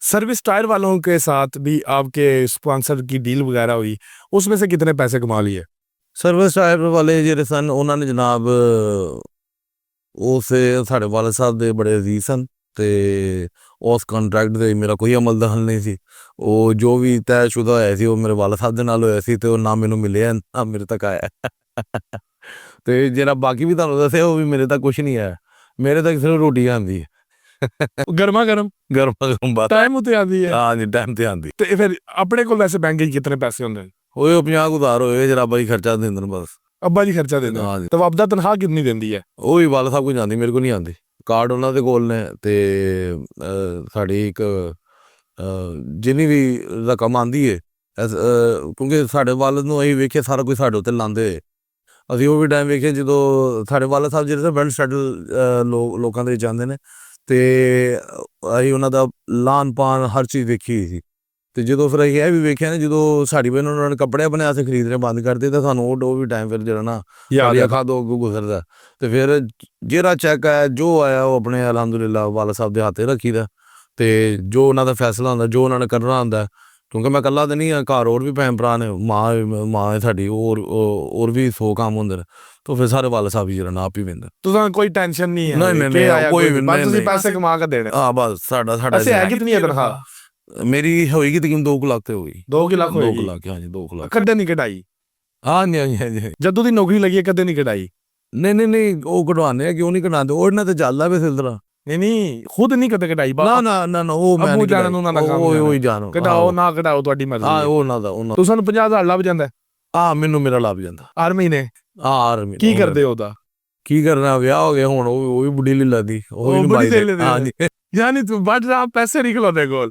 Service tyre वालों के साथ भी आपके स्पॉन्सर की डील वगैरह हुई, उसमें से कितने पैसे कमा लिए? सर्विस टायर वाले ਜਿਹੜੇ ਸਨ ਉਹਨਾਂ ਨੇ ਜਨਾਬ ਉਸ ਸਾਡੇ ਵਾਲਦ ਸਾਹਿਬ ਦੇ ਬੜੇ ਅਜ਼ੀਜ਼ ਸਨ ਤੇ ਉਸ ਕੰਟਰੈਕਟ ਦੇ ਮੇਰਾ ਕੋਈ ਅਮਲ ਦਖਲ ਨਹੀਂ ਸੀ। ਉਹ ਜੋ ਵੀ ਤੈਅਸ਼ੁਦਾ ਹੋਇਆ ਸੀ ਉਹ ਮੇਰੇ ਵਾਲਦ ਸਾਹਿਬ ਦੇ ਨਾਲ ਹੋਇਆ ਸੀ ਤੇ ਉਹ ਨਾ ਮੈਨੂੰ ਮਿਲਿਆ ਨਾ ਮੇਰੇ ਤੱਕ ਆਇਆ। ਤੇ ਜਿਹੜਾ ਬਾਕੀ ਵੀ ਤੁਹਾਨੂੰ ਦੱਸਿਆ ਉਹ ਵੀ ਮੇਰੇ ਤੱਕ ਕੁਛ ਨਹੀਂ ਆਇਆ, ਮੇਰੇ ਤੱਕ ਸਿਰਫ ਰੋਟੀ ਆਉਂਦੀ ਹੈ। ਗਰਮਾ ਗਰਮ ਗਰਮ ਬਾਤ ਟਾਈਮ ਉਤੇ ਆਉਂਦੀ ਹੈ। ਹਾਂਜੀ ਟਾਈਮ ਤੇ ਆਉਂਦੀ। ਤੇ ਫਿਰ ਆਪਣੇ ਕੋਲ ਵੈਸੇ ਬੈਂਕ 'ਚ ਕਿਤਨੇ ਪੈਸੇ ਹੁੰਦੇ ਨੇ? ਹੋਏ 50 ਉਧਾਰ ਹੋਏ ਜਰਾਬਾਂ ਹੀ ਖਰਚਾ ਦਿੰਦੇ ਨੇ ਬਸ। ਅੱਬਾ ਜੀ ਖਰਚਾ ਦਿੰਦੇ? ਹਾਂਜੀ। ਤਾਂ ਆਪਦਾ ਤਨਖਾਹ ਕਿੰਨੀ ਦਿੰਦੀ ਹੈ? ਉਹ ਵੀ ਵਾਲਦ ਸਾਹਿਬ ਕੋਲ ਜਾਂਦੀ, ਮੇਰੇ ਕੋਲ ਨਹੀਂ ਆਉਂਦੀ। ਕਾਰਡ ਉਹਨਾਂ ਦੇ ਕੋਲ ਨੇ ਤੇ ਸਾਡੀ ਇੱਕ ਜਿੰਨੀ ਵੀ ਰਕਮ ਆਉਂਦੀ ਹੈ ਕਿਉਂਕਿ ਸਾਡੇ ਵਾਲਦ ਨੂੰ ਅਸੀਂ ਵੇਖਿਆ ਸਾਰਾ ਕੁਝ ਸਾਡੇ ਉੱਤੇ ਲਾਉਂਦੇ ਹੋਏ। ਅਸੀਂ ਉਹ ਵੀ ਟਾਈਮ ਵੇਖਿਆ ਜਦੋਂ ਸਾਡੇ ਵਾਲਦ ਸਾਹਿਬ ਜਿਹੜੇ ਵੈਲ ਸੈਟਲ ਲੋਕਾਂ ਦੇ ਜਾਂਦੇ ਨੇ ਤੇ ਅਸੀਂ ਉਹਨਾਂ ਦਾ ਲਾਨ ਪਾਨ ਹਰ ਚੀਜ਼ ਵੇਖੀ ਹੋਈ ਸੀ। ਤੇ ਜਦੋਂ ਫਿਰ ਅਸੀਂ ਇਹ ਵੀ ਵੇਖਿਆ ਨਾ ਜਦੋਂ ਸਾਡੀ ਬਹਿਨ ਉਹਨਾਂ ਨੇ ਕੱਪੜੇ ਆਪਣੇ ਹੱਥ ਖਰੀਦਣੇ ਬੰਦ ਕਰਦੇ ਤਾਂ ਸਾਨੂੰ ਉਹ ਵੀ ਟਾਈਮ ਫਿਰ ਜਿਹੜਾ ਨਾ ਯਾਦ ਅੱਖਾਂ ਤੋਂ ਅੱਗੋਂ ਗੁਜ਼ਰਦਾ। ਤੇ ਫਿਰ ਜਿਹੜਾ ਚੈੱਕ ਆਇਆ ਜੋ ਆਇਆ ਉਹ ਆਪਣੇ ਅਲਹਮਦੁਲਿਲਾ ਵਾਲਦ ਸਾਹਿਬ ਦੇ ਹੱਥੇ ਰੱਖੀਦਾ ਤੇ ਜੋ ਉਹਨਾਂ ਦਾ ਫੈਸਲਾ ਹੁੰਦਾ ਜੋ ਉਹਨਾਂ ਨੇ ਕਰਨਾ ਹੁੰਦਾ, ਕਿਉਂਕਿ ਮੈਂ ਇਕੱਲਾ ਤਾਂ ਨਹੀਂ ਹਾਂ, ਘਰ ਹੋਰ ਵੀ ਭੈਣ ਭਰਾ ਨੇ, ਮਾਂ ਹੈ ਸਾਡੀ, ਹੋਰ ਵੀ 100 ਕੰਮ ਹੁੰਦੇ ਨੇ। ਤਾਂ ਫਿਰ ਸਾਰੇ ਵਾਲਦ ਸਾਹਿਬ ਜਿਹੜਾ ਨਾ ਆਪ ਹੀ ਪੈਂਦਾ। ਤੁਹਾਨੂੰ ਕੋਈ ਟੈਨਸ਼ਨ ਨਹੀਂ ਹੈ? ਨਹੀਂ ਕੋਈ ਵੀ ਬਸ ਤੁਸੀਂ ਪੈਸੇ ਕਮਾ ਕੇ ਦੇਣੇ। ਹਾਂ ਬਸ ਸਾਡਾ ਅੱਛਾ ਹੈ ਕਿਤਨੀ ਹੈ ਤਨਖਾਹ? ਮੇਰੀ ਹੋਏਗੀ ਤਕਰੀਬਨ 2 ਲੱਖ ਤੇ ਹੋਈ। 2 ਲੱਖ ਹੋਏਗੀ? 2 ਲੱਖ ਹਾਂਜੀ 2 ਲੱਖ। ਕਦੇ ਨਹੀਂ ਕਢਾਈ? ਹਾਂਜੀ ਹਾਂਜੀ। ਜਦੋਂ ਦੀ ਨੌਕਰੀ ਲੱਗੀ ਹੈ ਕਦੇ ਨਹੀਂ ਕਢਾਈ? ਨਹੀਂ ਉਹ ਕਢਵਾਉਂਦੇ ਆ, ਕਿਉਂ ਨਹੀਂ ਕਢਾਉਂਦੇ? ਉਹ ਇਹਨਾਂ ਤੇ ਚੱਲਦਾ ਵੇ ਸਿਲਸਿਲਾ। ਨਹੀਂ ਖੁਦ ਨਹੀਂ ਕਦੇ ਕਢਾਈ? ਨਾ ਉਹ ਮੈਂ ਅੱਬੂ ਜਾਣ ਨੂੰ ਨਾ ਕੰਮ ਉਹ ਹੀ ਜਾਣੋ। ਕਢਾਓ ਨਾ ਕਢਾਓ ਤੁਹਾਡੀ ਮਰਜ਼ੀ। ਹਾਂ ਉਹਨਾਂ ਦਾ ਤੁਹਾਨੂੰ 50,000 ਲੱਭ ਜਾਂਦਾ? ਮੈਨੂੰ ਮੇਰਾ ਲੱਭ ਜਾਂਦਾ ਹਰ ਮਹੀਨੇ? ਹਰ ਮਹੀਨੇ। ਕੀ ਕਰਦੇ ਉਹਦਾ? ਕੀ ਕਰਨਾ, ਵਿਆਹ ਹੋ ਗਿਆ ਹੁਣ, ਉਹ ਵੀ ਬੁੱਢੀ ਲੀਲਾ ਦੀ ਹਾਂਜੀ। ਯਾਨੀ ਤੂੰ ਵੱਢ ਰਹਾ ਪੈਸੇ ਨਿਕਲੋ ਦੇ ਕੋਲ।